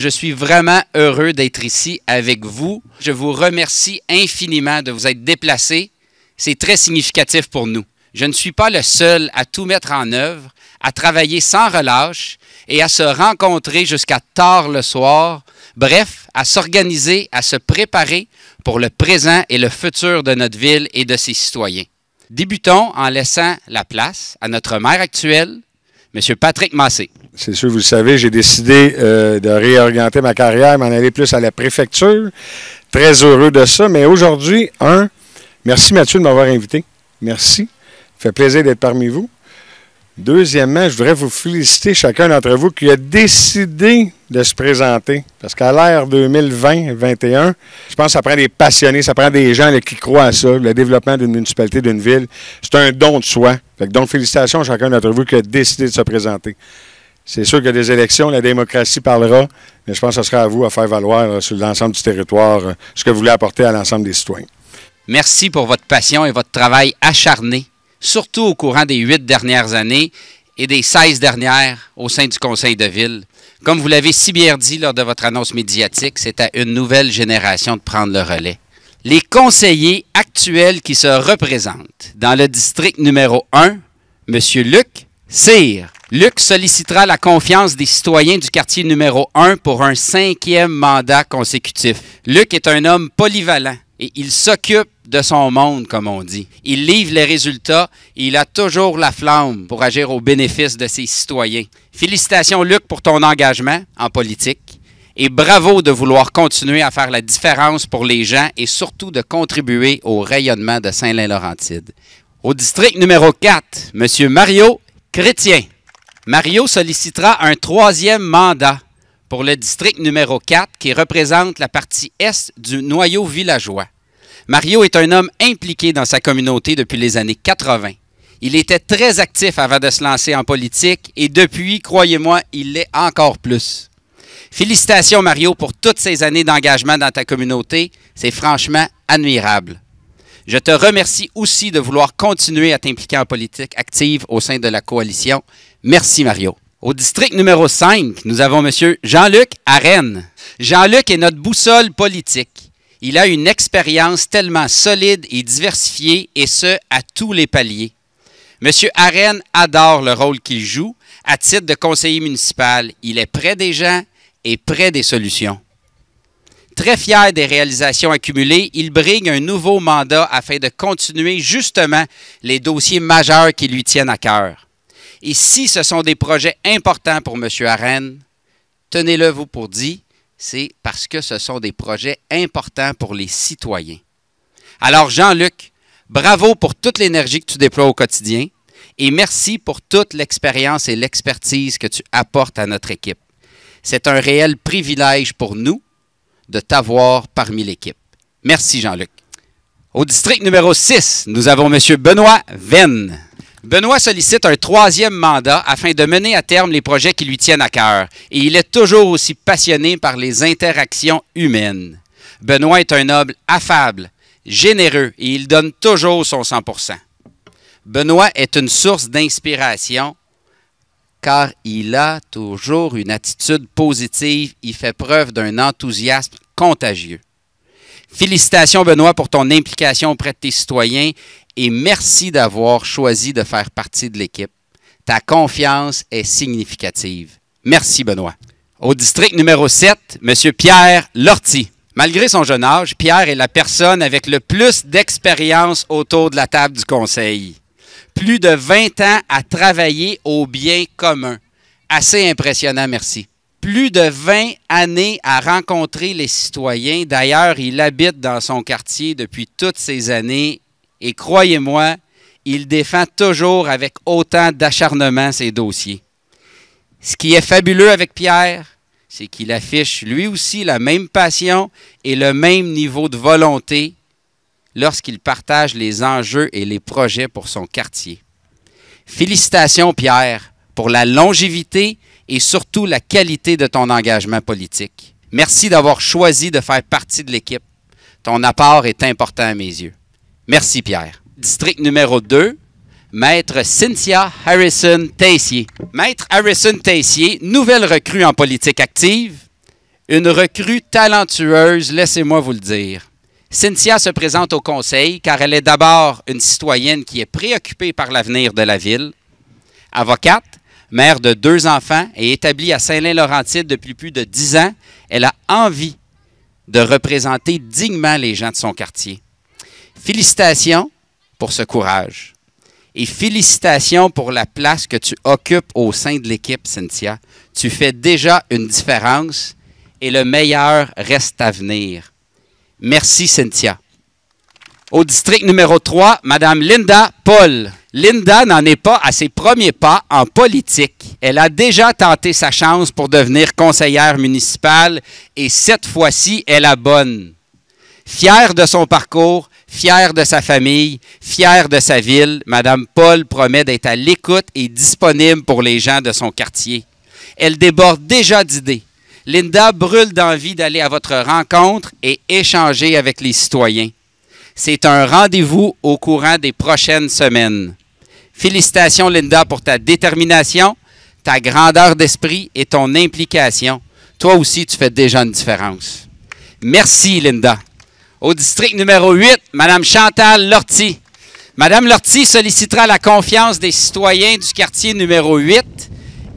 je suis vraiment heureux d'être ici avec vous. Je vous remercie infiniment de vous être déplacés. C'est très significatif pour nous. Je ne suis pas le seul à tout mettre en œuvre, à travailler sans relâche et à se rencontrer jusqu'à tard le soir. Bref, à s'organiser, à se préparer pour le présent et le futur de notre ville et de ses citoyens. Débutons en laissant la place à notre maire actuel, M. Patrick Massé. C'est sûr, vous le savez, j'ai décidé de réorienter ma carrière, m'en aller plus à la préfecture. Très heureux de ça. Mais aujourd'hui, merci Mathieu de m'avoir invité. Merci. Ça fait plaisir d'être parmi vous. Deuxièmement, je voudrais vous féliciter chacun d'entre vous qui a décidé de se présenter. Parce qu'à l'ère 2020-2021, je pense que ça prend des passionnés, ça prend des gens là, qui croient à ça, le développement d'une municipalité, d'une ville. C'est un don de soi. Donc, félicitations à chacun d'entre vous qui a décidé de se présenter. C'est sûr qu'il y a des élections, la démocratie parlera, mais je pense que ce sera à vous à faire valoir sur l'ensemble du territoire ce que vous voulez apporter à l'ensemble des citoyens. Merci pour votre passion et votre travail acharné, surtout au courant des 8 dernières années et des 16 dernières au sein du conseil de ville. Comme vous l'avez si bien dit lors de votre annonce médiatique, c'est à une nouvelle génération de prendre le relais. Les conseillers actuels qui se représentent dans le district numéro 1, M. Luc Cyr. Luc sollicitera la confiance des citoyens du quartier numéro 1 pour un 5e mandat consécutif. Luc est un homme polyvalent et il s'occupe de son monde, comme on dit. Il livre les résultats et il a toujours la flamme pour agir au bénéfice de ses citoyens. Félicitations, Luc, pour ton engagement en politique et bravo de vouloir continuer à faire la différence pour les gens et surtout de contribuer au rayonnement de Saint-Lin-Laurentide. Au district numéro 4, M. Mario Chrétien. Mario sollicitera un 3e mandat pour le district numéro 4 qui représente la partie est du noyau villageois. Mario est un homme impliqué dans sa communauté depuis les années 80. Il était très actif avant de se lancer en politique et depuis, croyez-moi, il l'est encore plus. Félicitations Mario pour toutes ces années d'engagement dans ta communauté. C'est franchement admirable. Je te remercie aussi de vouloir continuer à t'impliquer en politique active au sein de la coalition. Merci Mario. Au district numéro 5, nous avons M. Jean-Luc Arène. Jean-Luc est notre boussole politique. Il a une expérience tellement solide et diversifiée, et ce, à tous les paliers. M. Arène adore le rôle qu'il joue. À titre de conseiller municipal, il est près des gens et près des solutions. Très fier des réalisations accumulées, il brigue un nouveau mandat afin de continuer justement les dossiers majeurs qui lui tiennent à cœur. Et si ce sont des projets importants pour M. Arène, tenez-le vous pour dit, c'est parce que ce sont des projets importants pour les citoyens. Alors Jean-Luc, bravo pour toute l'énergie que tu déploies au quotidien et merci pour toute l'expérience et l'expertise que tu apportes à notre équipe. C'est un réel privilège pour nous de t'avoir parmi l'équipe. Merci Jean-Luc. Au district numéro 6, nous avons M. Benoît Venn. Benoît sollicite un 3e mandat afin de mener à terme les projets qui lui tiennent à cœur. Et il est toujours aussi passionné par les interactions humaines. Benoît est un noble affable, généreux et il donne toujours son 100%. Benoît est une source d'inspiration car il a toujours une attitude positive. Il fait preuve d'un enthousiasme contagieux. Félicitations Benoît pour ton implication auprès de tes citoyens et merci d'avoir choisi de faire partie de l'équipe. Ta confiance est significative. Merci Benoît. Au district numéro 7, M. Pierre Lortie. Malgré son jeune âge, Pierre est la personne avec le plus d'expérience autour de la table du conseil. Plus de 20 ans à travailler au bien commun. Assez impressionnant, merci. Plus de 20 années à rencontrer les citoyens. D'ailleurs, il habite dans son quartier depuis toutes ces années. Et croyez-moi, il défend toujours avec autant d'acharnement ses dossiers. Ce qui est fabuleux avec Pierre, c'est qu'il affiche lui aussi la même passion et le même niveau de volonté lorsqu'il partage les enjeux et les projets pour son quartier. Félicitations Pierre pour la longévité et surtout la qualité de ton engagement politique. Merci d'avoir choisi de faire partie de l'équipe. Ton apport est important à mes yeux. Merci Pierre. District numéro 2, Maître Cynthia Harrison-Tessier. Maître Harrison-Tessier, nouvelle recrue en politique active, Une recrue talentueuse, laissez-moi vous le dire. Cynthia se présente au conseil car elle est d'abord une citoyenne qui est préoccupée par l'avenir de la ville. Avocate, mère de 2 enfants et établie à Saint-Lin-Laurentide depuis plus de 10 ans, elle a envie de représenter dignement les gens de son quartier. Félicitations pour ce courage. Et félicitations pour la place que tu occupes au sein de l'équipe, Cynthia. Tu fais déjà une différence et le meilleur reste à venir. Merci, Cynthia. Au district numéro 3, Mme Linda Paul. Linda n'en est pas à ses premiers pas en politique. Elle a déjà tenté sa chance pour devenir conseillère municipale et cette fois-ci, elle a bonne. Fière de son parcours, fière de sa famille, fière de sa ville, Mme Paul promet d'être à l'écoute et disponible pour les gens de son quartier. Elle déborde déjà d'idées. Linda brûle d'envie d'aller à votre rencontre et échanger avec les citoyens. C'est un rendez-vous au courant des prochaines semaines. Félicitations, Linda, pour ta détermination, ta grandeur d'esprit et ton implication. Toi aussi, tu fais déjà une différence. Merci, Linda. Au district numéro 8, Mme Chantal Lortie. Mme Lortie sollicitera la confiance des citoyens du quartier numéro 8,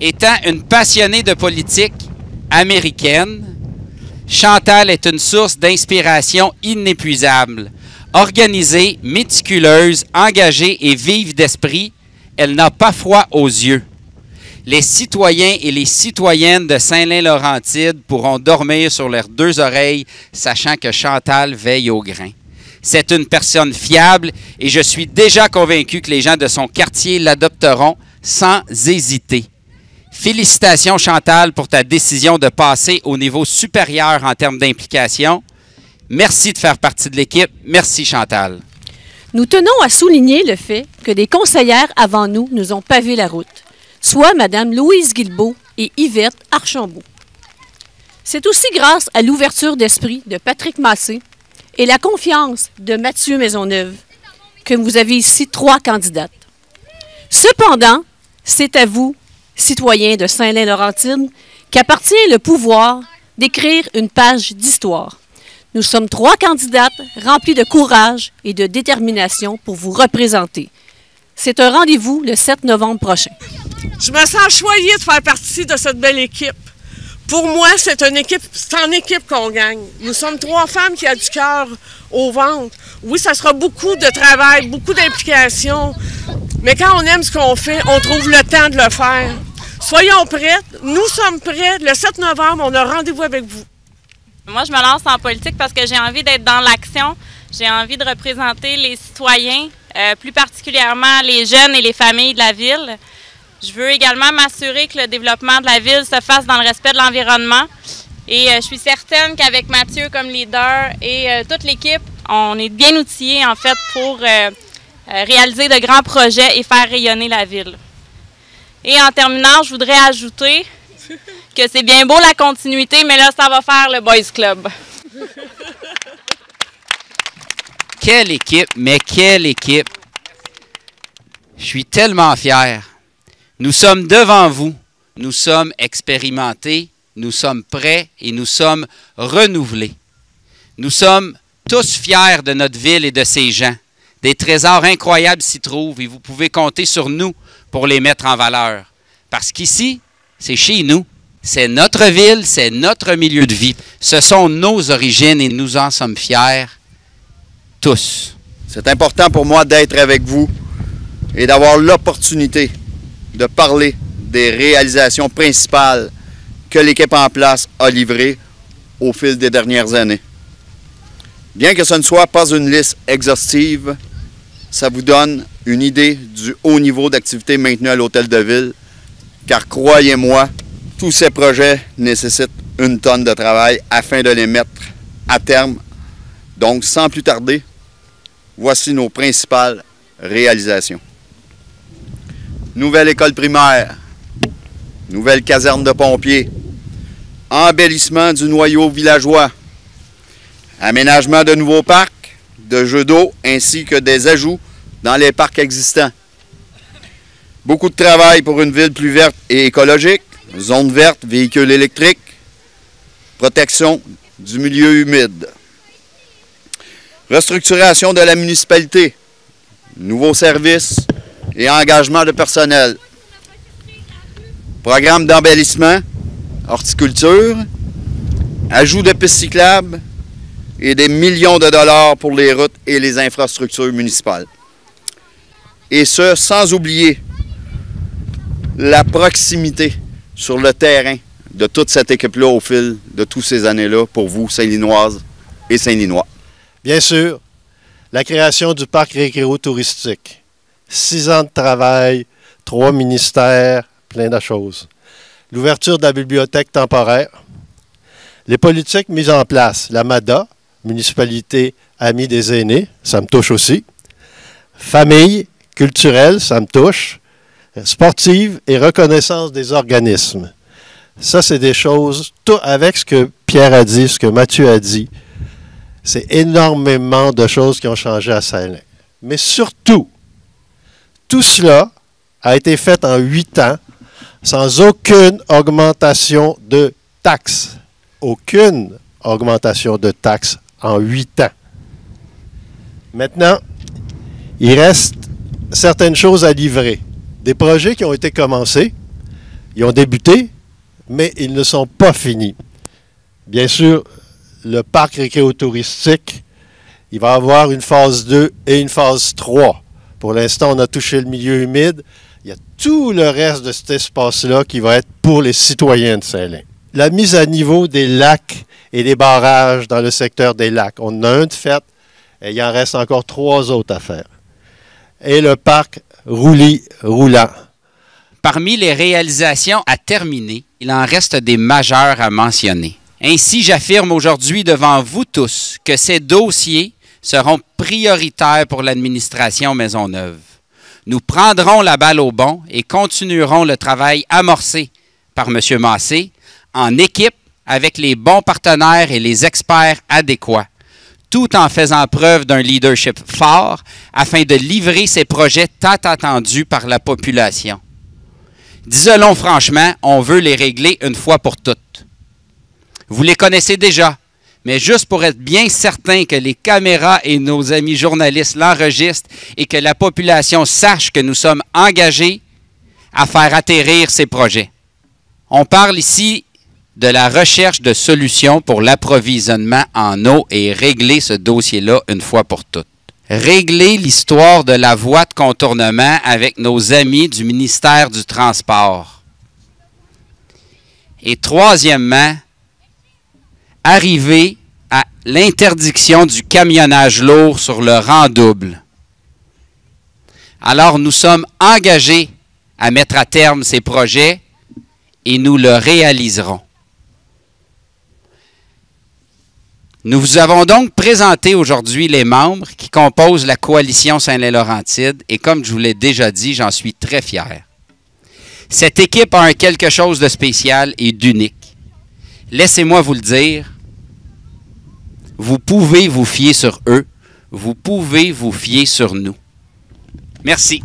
étant une passionnée de politique américaine. Chantal est une source d'inspiration inépuisable. Organisée, méticuleuse, engagée et vive d'esprit, elle n'a pas froid aux yeux. Les citoyens et les citoyennes de Saint-Lin-Laurentide pourront dormir sur leurs 2 oreilles, sachant que Chantal veille au grain. C'est une personne fiable et je suis déjà convaincu que les gens de son quartier l'adopteront sans hésiter. Félicitations, Chantal, pour ta décision de passer au niveau supérieur en termes d'implication. Merci de faire partie de l'équipe. Merci, Chantal. Nous tenons à souligner le fait que des conseillères avant nous ont pavé la route, soit Mme Louise Guilbeault et Yvette Archambault. C'est aussi grâce à l'ouverture d'esprit de Patrick Massé et la confiance de Mathieu Maisonneuve que vous avez ici 3 candidates. Cependant, c'est à vous, citoyens de Saint-Lin-Laurentide, qu'appartient le pouvoir d'écrire une page d'histoire. Nous sommes 3 candidates remplies de courage et de détermination pour vous représenter. C'est un rendez-vous le 7 novembre prochain. Je me sens choyée de faire partie de cette belle équipe. Pour moi, c'est en équipe qu'on gagne. Nous sommes 3 femmes qui ont du cœur au ventre. Oui, ça sera beaucoup de travail, beaucoup d'implication, mais quand on aime ce qu'on fait, on trouve le temps de le faire. Soyons prêtes, nous sommes prêts. Le 7 novembre, on a rendez-vous avec vous. Moi, je me lance en politique parce que j'ai envie d'être dans l'action. J'ai envie de représenter les citoyens, plus particulièrement les jeunes et les familles de la ville. Je veux également m'assurer que le développement de la ville se fasse dans le respect de l'environnement. Et je suis certaine qu'avec Mathieu comme leader et toute l'équipe, on est bien outillés en fait pour réaliser de grands projets et faire rayonner la ville. Et en terminant, je voudrais ajouter que c'est bien beau la continuité, mais là, ça va faire le Boys Club. Quelle équipe, mais quelle équipe! Je suis tellement fier. Nous sommes devant vous. Nous sommes expérimentés, nous sommes prêts et nous sommes renouvelés. Nous sommes tous fiers de notre ville et de ses gens. Des trésors incroyables s'y trouvent et vous pouvez compter sur nous pour les mettre en valeur. Parce qu'ici, c'est chez nous. C'est notre ville, c'est notre milieu de vie. Ce sont nos origines et nous en sommes fiers, tous. C'est important pour moi d'être avec vous et d'avoir l'opportunité de parler des réalisations principales que l'équipe en place a livrées au fil des dernières années. Bien que ce ne soit pas une liste exhaustive, ça vous donne une idée du haut niveau d'activité maintenu à l'Hôtel de Ville, car croyez-moi, tous ces projets nécessitent une tonne de travail afin de les mettre à terme. Donc, sans plus tarder, voici nos principales réalisations. Nouvelle école primaire, nouvelle caserne de pompiers, embellissement du noyau villageois, aménagement de nouveaux parcs, de jeux d'eau ainsi que des ajouts dans les parcs existants. Beaucoup de travail pour une ville plus verte et écologique, zone verte, véhicules électriques, protection du milieu humide, restructuration de la municipalité, nouveaux services et engagement de personnel, programme d'embellissement, horticulture, ajout de pistes cyclables et des millions de dollars pour les routes et les infrastructures municipales. Et ce, sans oublier la proximité sur le terrain de toute cette équipe-là au fil de toutes ces années-là pour vous, Saint-Linoises et Saint-Linois. Bien sûr, la création du parc récréo-touristique. 6 ans de travail, 3 ministères, plein de choses. L'ouverture de la bibliothèque temporaire. Les politiques mises en place. La MADA, Municipalité Amie des aînés, ça me touche aussi. Famille, culturelle, ça me touche. Sportive et reconnaissance des organismes. Ça, c'est des choses, tout avec ce que Pierre a dit, ce que Mathieu a dit. C'est énormément de choses qui ont changé à Saint-Lin. Mais surtout, tout cela a été fait en 8 ans, sans aucune augmentation de taxes. Aucune augmentation de taxes en 8 ans. Maintenant, il reste certaines choses à livrer. Des projets qui ont été commencés, ils ont débuté, mais ils ne sont pas finis. Bien sûr, le parc récréo-touristique, il va avoir une phase 2 et une phase 3. Pour l'instant, on a touché le milieu humide. Il y a tout le reste de cet espace-là qui va être pour les citoyens de Saint-Lin. La mise à niveau des lacs et des barrages dans le secteur des lacs. On en a un de fait, et il en reste encore 3 autres à faire. Et le parc roulis-roulant. Parmi les réalisations à terminer, il en reste des majeures à mentionner. Ainsi, j'affirme aujourd'hui devant vous tous que ces dossiers seront prioritaires pour l'administration Maisonneuve. Nous prendrons la balle au bond et continuerons le travail amorcé par M. Massé en équipe avec les bons partenaires et les experts adéquats, tout en faisant preuve d'un leadership fort afin de livrer ces projets tant attendus par la population. Disons-le franchement, on veut les régler une fois pour toutes. Vous les connaissez déjà, mais juste pour être bien certain que les caméras et nos amis journalistes l'enregistrent et que la population sache que nous sommes engagés à faire atterrir ces projets. On parle ici de la recherche de solutions pour l'approvisionnement en eau et régler ce dossier-là une fois pour toutes. Régler l'histoire de la voie de contournement avec nos amis du ministère du Transport. Et troisièmement, arriver à l'interdiction du camionnage lourd sur le rang double. Alors, nous sommes engagés à mettre à terme ces projets et nous le réaliserons. Nous vous avons donc présenté aujourd'hui les membres qui composent la coalition Saint-Lin-Laurentide et comme je vous l'ai déjà dit, j'en suis très fier. Cette équipe a quelque chose de spécial et d'unique. Laissez-moi vous le dire, vous pouvez vous fier sur eux, vous pouvez vous fier sur nous. Merci.